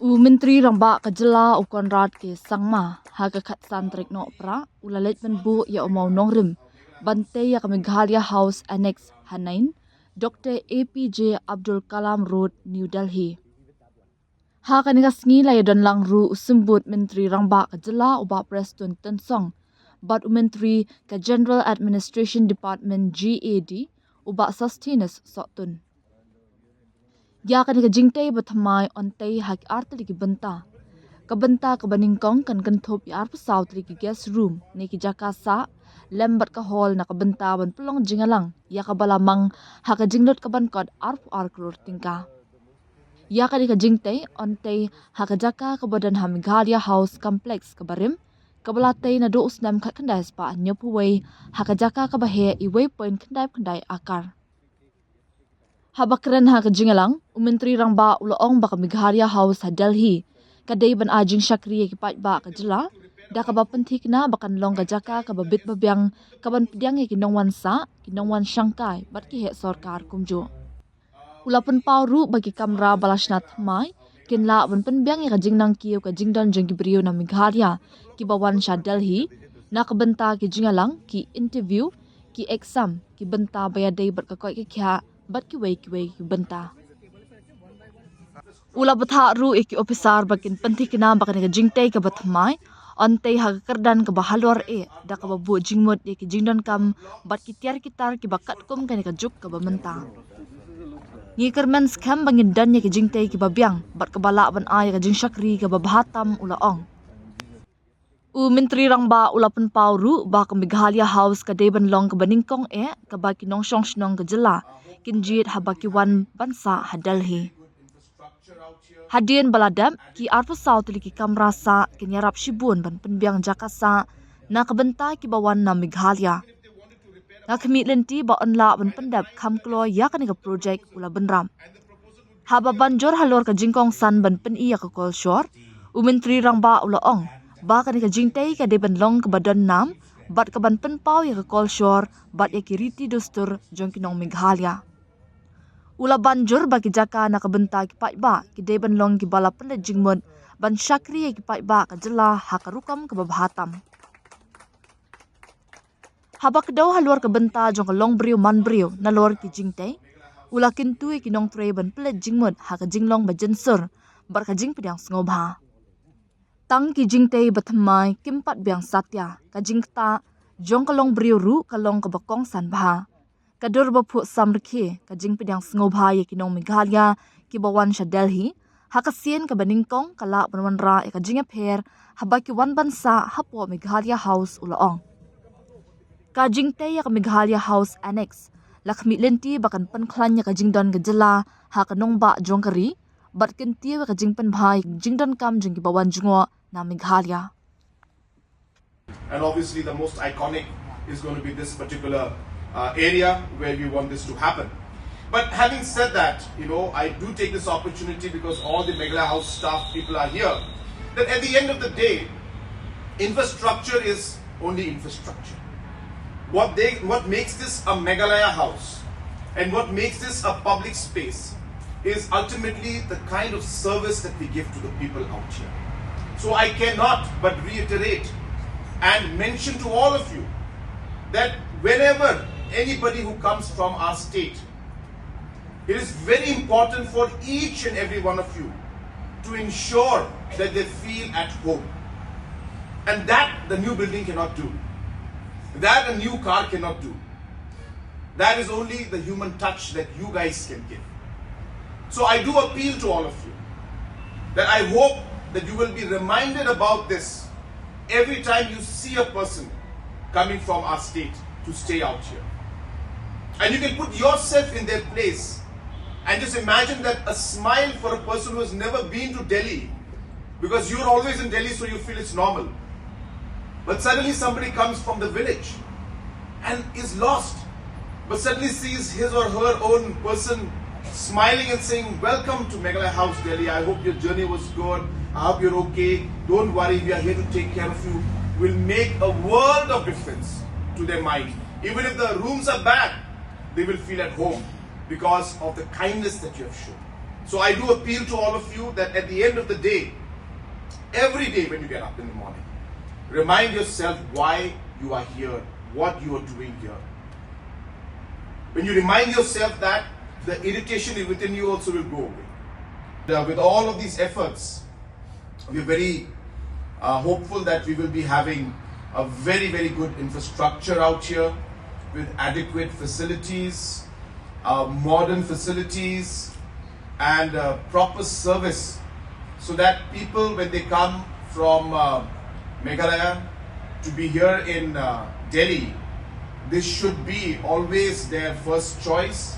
Menteri Ramba Kajela u Konrad ke Sangma haga khat santrik no pra ulalet menbu ya Mawnongrim bante ya Meghalaya House Annex Hanain Dr. APJ Abdul Kalam Road New Delhi. Haga ni kasngi la yadon lang ru usumbut Menteri Ramba Kajela uba Preston Tensong but Menteri ka General Administration Department GAD uba Sustenance Sotun. Ya kan ka jingtay bathymmai ontay hak artli ki benta. Ka benta ka baningkong kan thop yar pa south ki guest room ni ki jakasa lembat ka hall na ka benta ban pulong jingalang ya ka balamang haka jinglot ka ban kod arkror tingka. Ya kan ka jingtay ontay haka jaka ka badan ha Meghalaya House Complex ka barim ka balatay na do usnam khat kandai spa nyopuway haka jaka ka bahe I waypoint kandai akar. Habakran ha kajingalang, Menteri Ramba ulaong baka Meghalaya House ha Delhi, kaday ban ajing syakri kipat ba kajela, da ka bapentik na bakan long kajaka ka babit babyang kaban pidyang kinongwan sa, kinongwan syangkai, bat ki he sorkar kumjo. Ulapan pauru bagi kamera balasnat mai, kinla ban penbyang kajing nang kiyo kajing don jeng kibriyo na Meghalaya, ki bawan sya Delhi, na kabenta ki jingalang, ki interview, ki exam, ki benta bayaday bat kakoy ki kya, bat ki way benta. Ula batha ru iki officer bakin penthi kina bakan ka jingtay ka bathymmai ontay hagakardan ka bahalwar da ka babu jingmot ki jingdon kam bat ki tiar kitar ki bakat kum kan ka juk ka bamenta. Ngi kermen skam bangin dan ki jingtay ki babyang bat ka bala ban ay ka jing syakri ka babahatam ulaong. Menteri Ramba ulapan pauru ba ka Meghalaya House ka deban long ka baningkong ka ba kinong nong ka jela kinjit habakiwan bansa ha Delhi. Hadian baladam ki arpa south ki kamrasa kinyarap shibun ban penbyang jakasa na kabenta ki bawan na Meghalaya. Na kemit lenti ba onla ban pendap kamklo ya ka project ula benram. Haba banjor halor ka jingkong san ban pen iya ka kolshor, Menteri Ramba ulaong ba ka jingtay ka deban long ka badan nam bat ka ban penpaw ya ka kolshor bat ya kiriti dostur jong kinong Meghalaya. Ula banjur bagi jaka na kabenta ki ba ki deban long ki bala pendet jingmod ban syakri ki ba ka jela hakarukam ka babahatam. Habak daw halwar ka benta jong ka long brio man brio na lor ki jingtay. Ula kintu ki nong tre ban pendet jingmod haka jinglong ba jensur bar ka jing pedang ngobha. Tang ki jingtay bathymmai kimpat biang satya ka jingta jong ka long brio ru ka long ka bakong san bha. Kadur bapu samrki ka jing pedang ngobha ye kinong Meghalaya ki bawan sya Delhi hakasien ka baningkong kala banwanra ka jingap her habaki wan bansa hapo Meghalaya House ulaong. Ka jingtay ka Meghalaya House Annex lakmi lenti bakan panklan ka jingdon ka jela hakanong ba jongkari bat kenti ka jing panbhai jingdon kam jing ki bawan jungo na Meghalaya. And obviously the most iconic is going to be this particular area where we want this to happen. But having said that, I do take this opportunity because all the Meghalaya House staff people are here, that at the end of the day, infrastructure is only infrastructure. What makes this a Meghalaya House and what makes this a public space is ultimately the kind of service that we give to the people out here. So I cannot but reiterate and mention to all of you that whenever anybody who comes from our state, it is very important for each and every one of you to ensure that they feel at home. And that the new building cannot do. That a new car cannot do. That is only the human touch that you guys can give. So I do appeal to all of you that I hope that you will be reminded about this every time you see a person coming from our state to stay out here. And you can put yourself in their place and just imagine that a smile for a person who has never been to Delhi, because you're always in Delhi so you feel it's normal. But suddenly somebody comes from the village and is lost, but suddenly sees his or her own person smiling and saying, "Welcome to Meghalaya House Delhi. I hope your journey was good. I hope you're okay. Don't worry, we are here to take care of you." Will make a world of difference to their mind. Even if the rooms are bad, they will feel at home because of the kindness that you have shown. So I do appeal to all of you that at the end of the day, every day when you get up in the morning, remind yourself why you are here, what you are doing here. When you remind yourself that, the irritation within you also will go away. With all of these efforts, we are very hopeful that we will be having a very, very good infrastructure out here with adequate facilities, modern facilities, and proper service, so that people, when they come from Meghalaya to be here in Delhi, this should be always their first choice,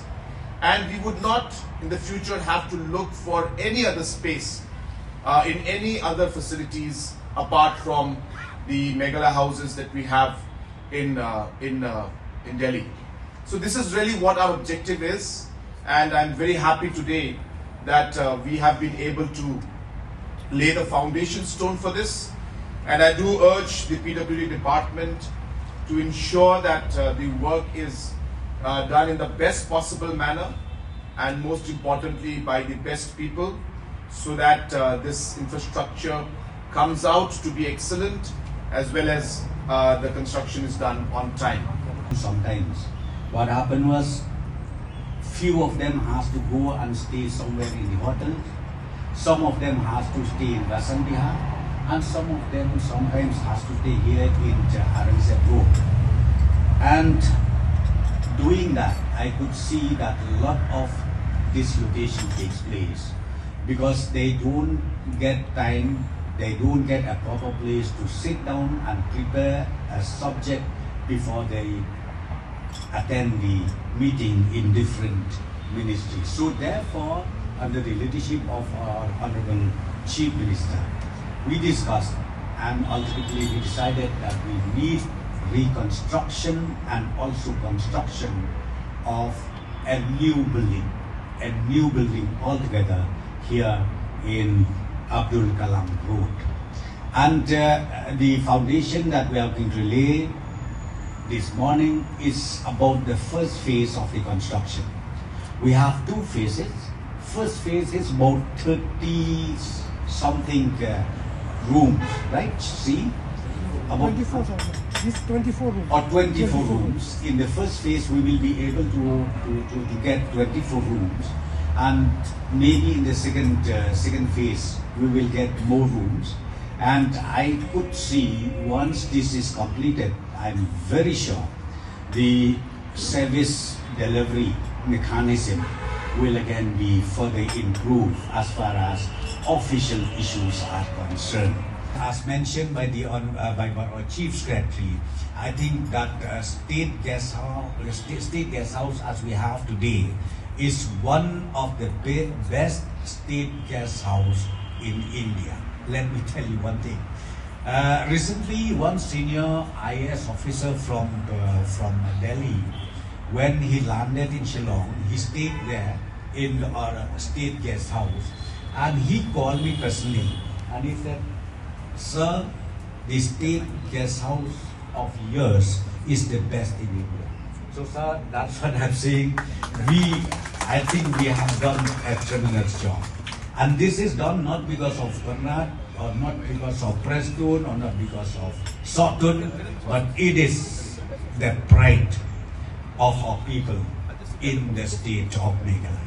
and we would not in the future have to look for any other space in any other facilities apart from the Meghalaya houses that we have in Delhi. So this is really what our objective is, and I'm very happy today that we have been able to lay the foundation stone for this. And I do urge the PWD department to ensure that the work is done in the best possible manner, and most importantly by the best people, so that this infrastructure comes out to be excellent, as well as the construction is done on time. Sometimes what happened was, few of them has to go and stay somewhere in the hotel, some of them has to stay in Rasan Bihar, and some of them sometimes has to stay here in Aurangzeb Road. And doing that, I could see that a lot of dislocation takes place, because they don't get time, they don't get a proper place to sit down and prepare a subject before they attend the meeting in different ministries. So therefore, under the leadership of our Honorable Chief Minister, we discussed and ultimately we decided that we need reconstruction and also construction of a new building altogether here in Abdul Kalam Road. And the foundation that we are going to lay this morning is about the first phase of the construction. We have two phases. First phase is about 30 something rooms, right? See? About 24, this 24 rooms. or 24 rooms. In the first phase, we will be able to get 24 rooms, and maybe in the second phase, we will get more rooms. And I could see, once this is completed, I'm very sure the service delivery mechanism will again be further improved as far as official issues are concerned. As mentioned by our Chief Secretary, I think that state guest house as we have today is one of the best state guest house in India. Let me tell you one thing. Recently, one senior IAS officer from Delhi, when he landed in Shillong, he stayed there in our state guest house, and he called me personally and he said, "Sir, the state guest house of yours is the best in India." So, sir, that's what I'm saying. I think we have done a tremendous job. And this is done not because of Karnat, or not because of Preston, or not because of Sotun, but it is the pride of our people in the state of Meghalaya.